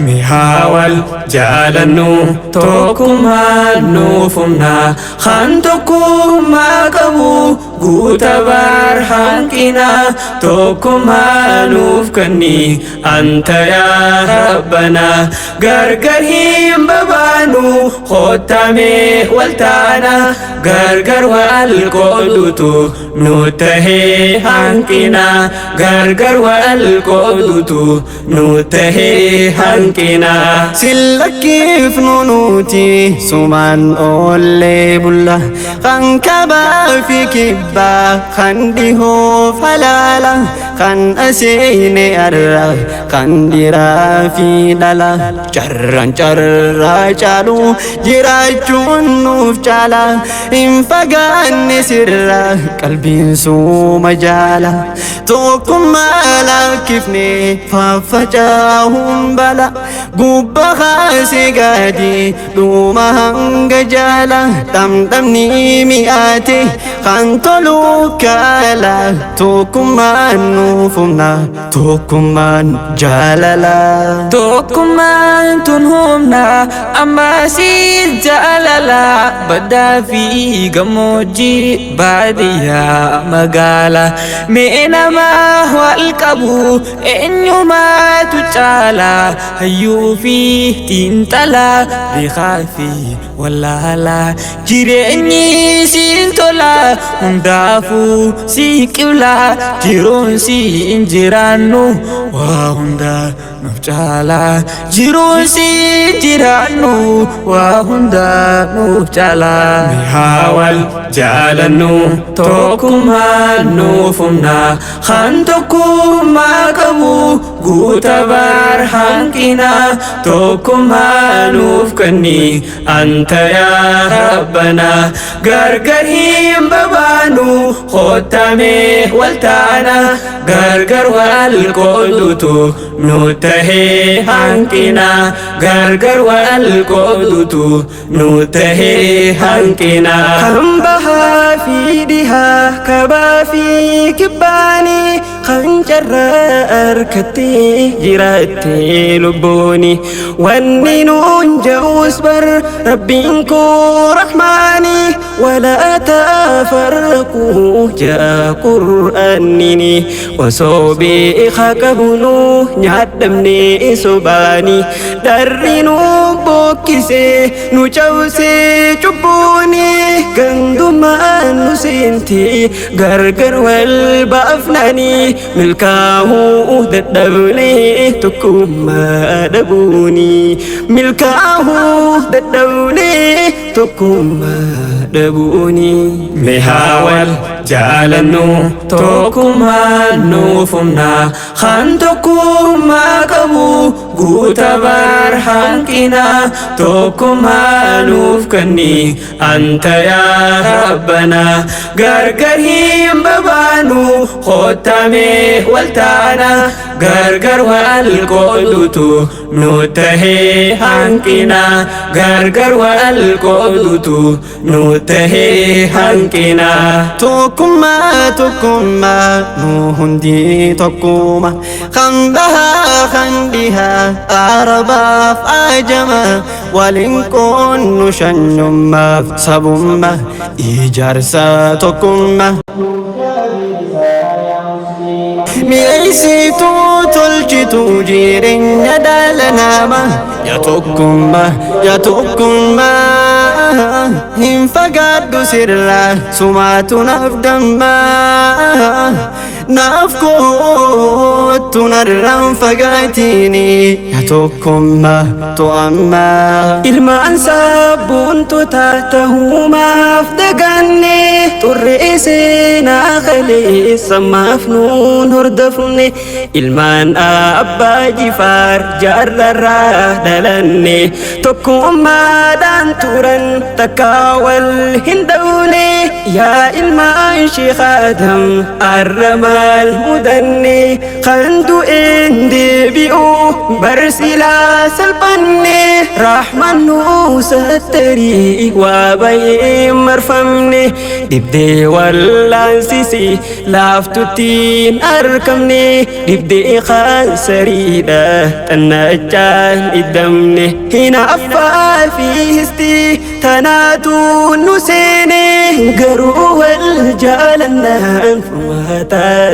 Mihawal jaalannu tokkummaa nuufumna kan tokkummaa qabu guuta bar hanqina tokkummaa nuuf kenni anta yaa rabbana gargar hin babaanu khottame waltaana gargar wal qoodutu nu tahee hanqina gargar wal qoodutu nu tahee hanqina sillakkiif nunuti sumaan oolle bulla kan kabaa fi kibbaa kan dhihoo falaala kan aseene arra kan dhiraa fi dhala carraan carraa caalu jiraachuun nuuf caala hin fagaanne sirra qalbiin suuma jaala tokkummaa lakkifne faffacaahuun bala gubba kaasee gadi dhuma hanga jaala dhamdhamni mi'aate kan tolu kaala tokkummaan nuufumna tokkummaan jaalala tokkummaan tun humna ammaasiis jaalala baddaa fi gammoojjii baadiyyaa magaala mee nama wal qabu eenyumaatu caala hayyuu fi xiinxala beekaa fi wallaala jireenyi siin tola hundaafuu sii qibla jiruun siin jiraannu waa hunda nuuf caala jiruun siin jiraannu waa hunda nuuf caala mihawal jaalannu tokkummaa nuufumna kan tokkummaa qabu guuta bar hanqina tokkummaa nuuf kenni anta yaa rabbana gargar hin babaanu khottame waltaana gargar wal qoodutu nu tahee hanqina gargar wal qoodutu nu tahee hanqina kan bahaa fi dhihaa kabaa fi kibbaani kan carraa harkattee jiraattee lubbuuni wanni nuun ja'us bar rabbiin koo rahmaani walaa tafarraquu jaa qur'aanini osoo beekaa qabnu nyaadhamne sobaani darri nu bokkisee nu cabsee cubbuuni gandumaan nu seentee gargar wal baafnani milkaa'uu dadhabne tokkummaa dhabuuni milkaa'uu dadhabne tokkummaa dhabuuni mihawal jaalannu tokkummaa nuufumna kan tokkummaa qabu guuta bar hanqina tokkummaa nuuf kenni anta yaa rabbana gargar hin babaanu khottame waltaana gargar wal qoodutu nu tahee hanqina gargar wal qoodutu nu tahee hanqina tokkummaa tokkummaa nu hundi tokkuma kan bahaa kan dhihaa arabaaf ajama waliin qoonnu shanyummaaf sabummaa ijaarsa tokkummaa mi'eessituu tolchituu jireenya dhala namaa yaa tokkummaa hin fagaadhu sirraa sumaatu naaf dammaa naaf kootu narraan fagaatini yaa tokkummaa to'ammaa ilmaan sabboontoota tahuumaaf daganne xurree seenaa kaleessa maaf nuun hordofne ilmaan abbaa jifaar jaarrarraa dhalanne tokkummaadhaan turan takka wal hin dhawne يا إلما شيخ آدم الرمال مدني خندو إندي بيو برسلا سلبني رحمن نوس التريق وبي مرفمني دبدي واللانسيسي لافتتين أركمني دبدي خاسريدة تنجان إدمني هنا أفا في هستي تناتو نسيني قروا الجالنا فما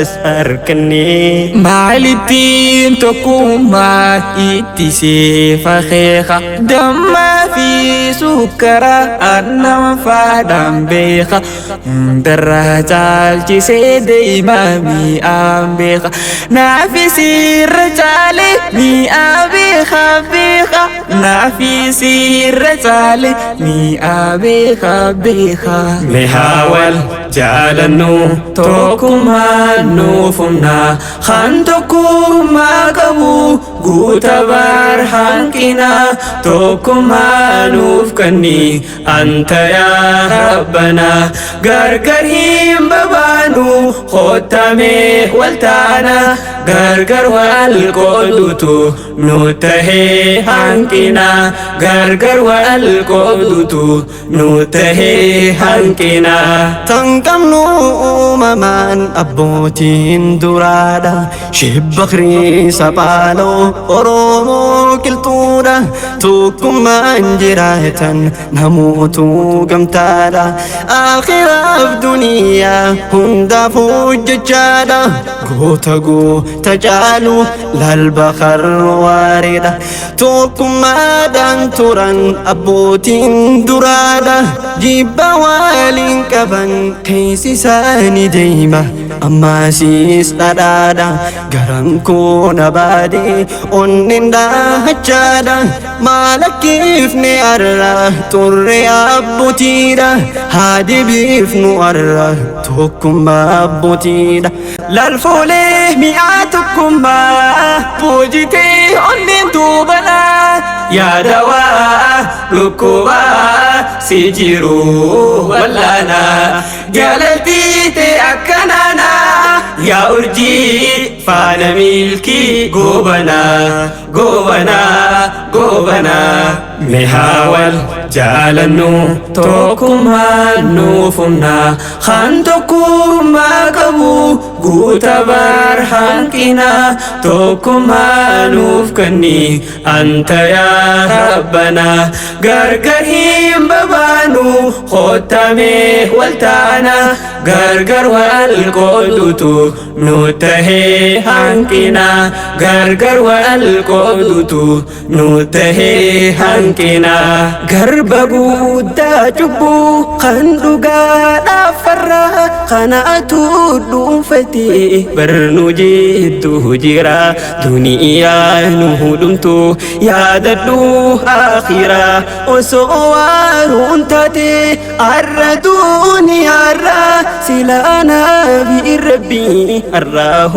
تسأركني معلتين تكون ما إتسي فخيخة دم في سكرة أنا فادم بيخة درجال جسي ديما مي أمبيخة نافسي رجالي مي أبيخة بيخة نافسي رجالي مي أبيخة بيخة مهاول جالنو توكما نوفنا خانتكما قبو قوتا برحانكنا توكما نوفكني أنت يا ربنا غرغرهم ببانو ختمي والتانا غرغر والقدوتو نوتهي هانكنا غرغر والقدوتو نوتهي هانكنا تنقمنو ممان أبوتين درادا شب بخري سبالو أرومو كالتودا توكم أنجراتا نموتو قمتادا آخر الدنيا هندا فوج جادا قوتقو تجالو للبخر واردا توكم مادان تران أبوتين درادا جيب والين كبن كيسي ساني ديما أما سيس دادا غران كون بادي أنين دا هجادا مالك كيفني أرى تري أبو تيدا هادي بيفنو أرى توكم أبو تيدا للفولي مئاتكم ما بوجتي أنين دوبنا يا دواء لكوا سجرو ولانا جلتي تأكننا يا أرجي فانا ملكي قوبنا قوبنا قوبنا مهاول جالنو توكما نوفنا خانتكما قبو قوتا برحانكنا توكما نوفكني أنت يا ربنا غرغرهم ببانو ختمي والتانا غرغر والقدوتو نوتهي هانكنا غرغر والقدوتو نوتهي هانكنا غرب بودا جبو خندقا دافرا خناتو دوفتي برنوجي تهجرا دنيا نهدمتو يا ددو آخرا وسوار انتتي أردوني أرى سلانا بربي أراه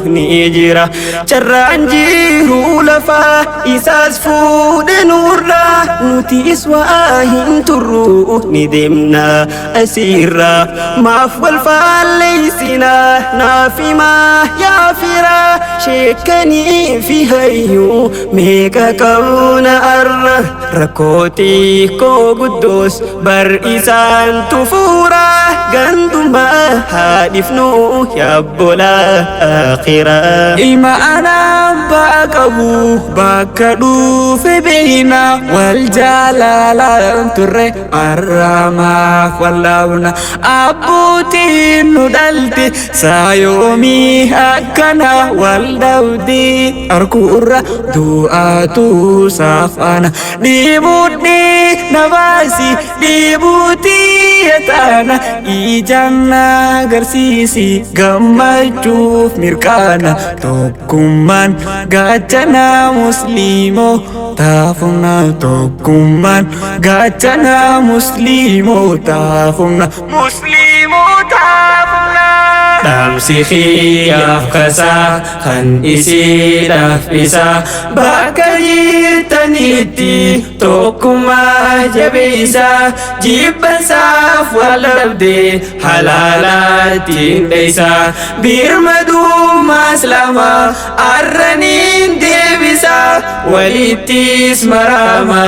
نيجرا شرعن جيرو لفا إساس فود نورا نتيس واهن ترو ندمنا أسيرا مافول فاليسنا نافي ما يافرا شكني في هيو ميكا كون أرى ركوتي كو قدوس بر إسان تفورا غندما هادفنو يبولا آخرا إلما أنا باكبو باكدو في بينا والجلال تري الرماك واللونا أبوتي ندلتي سايومي أكنا والدودي أركورا دعاتو سافانا ديبوتني نباسي ديبوتي يتانا إيجانا غرسيسي gammachuuf mirkaana tokkummaan gaachana musliimoo taafumna tokkummaan gaachana musliimoo taafumna musliimoo taafumna Dhaamsi xiyyaaf kasaa kan isiidhaaf isa bakka jirtanitti tokkummaa jabeessaa jibbansaaf walabdee halaalaattiin dheessaa birmadummaas lama arraniin deebisaa walittis marama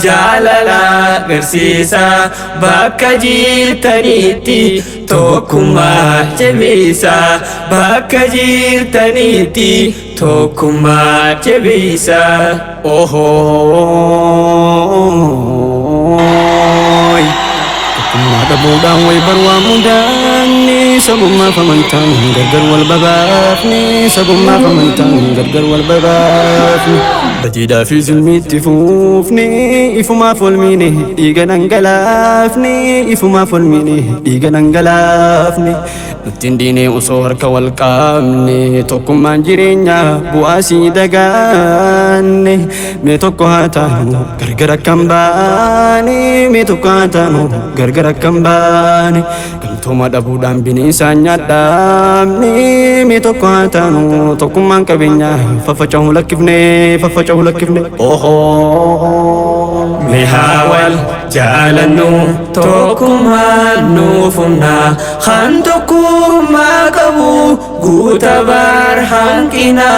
jaalala agarsiisaa bakka jirtanitti tokkummaa jabeessaa bakka jirtanitti tokkummaa jabeessaa. Ohooy tokkummaa dhabuudhaan way barwaa mudaanni sabummaaf amantaan gargar wal babaafne sabummaaf amantaan gargar wal babaafne badiidhaa fi zulmiitti fuufne ifumaaf wal miine dhiiga dhangalaafne ifumaaf wal miine dhiiga dhangalaafne nuttiin diinee osoo harka wal qaabne tokkummaan jireenyaa bu'aa sii dagaanne mee tokko haa taanu gargar akkan baane mee tokko haa taanu gargar akkan baane gamtooma dhabuudhaan bineensaan nyaadhaamne mee tokko haa taanu tokkummaan qabeenyaa faffaca'uu lakkifne faffaca'uu lakkifne. Mee haa wal jaalannu tokkummaan nuuf humna kan tokkummaa qabu guuta bar hanqina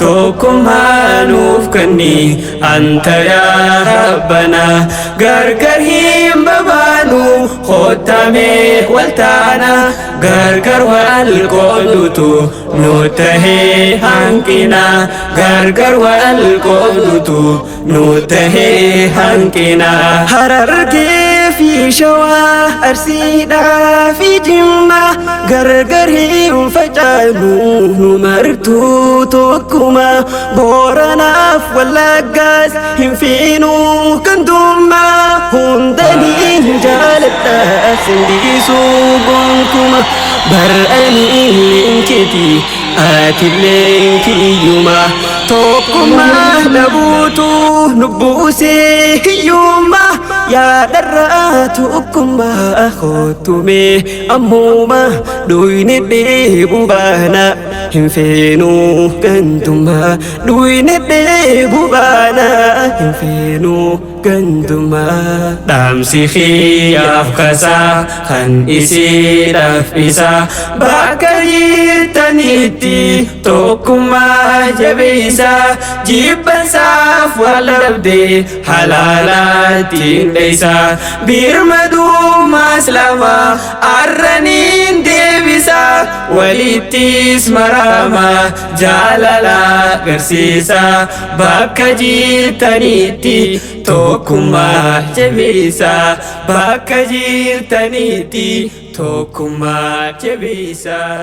tokkummaa nuuf kenni anta yaa rabbana gargar hin babaanu khottamee wal taana gargar wal qoodutu nu tahee hanqina gargar wal qoodutu nu tahee hanqina. Harargee fi Shawaa Arsiidhaa fi Jimmaa gargar hin facaanu nu martuu tokkuma Booranaaf Wallaggaas hin fiinuu Gandummaa hundanii jaaladha sindiisuu gonkuma bar'anii linkiti atillee kiyyuma tokkummaa dhabuutu nubbuusee hiyyummaa yaadarraa tokkummaa kootumee ammuma dhuyne dheebuu baana hin feenuu Gandummaa dhuyne dheebuu baana hin feenuu Gandummaa. Dhaamsi xiyyaaf kasaa kan isiidhaaf isa bakka jirtanitti tokkummaa jabeessaa jibbansaaf walabdee halaalaattiin dheessaa birmadummaas lama arraniin deebisaa walittis marama jaalala agarsiisaa bakka jirtanitti tokkummaa jabeessaa bakka jirtanitti tokkummaa jabeessaa.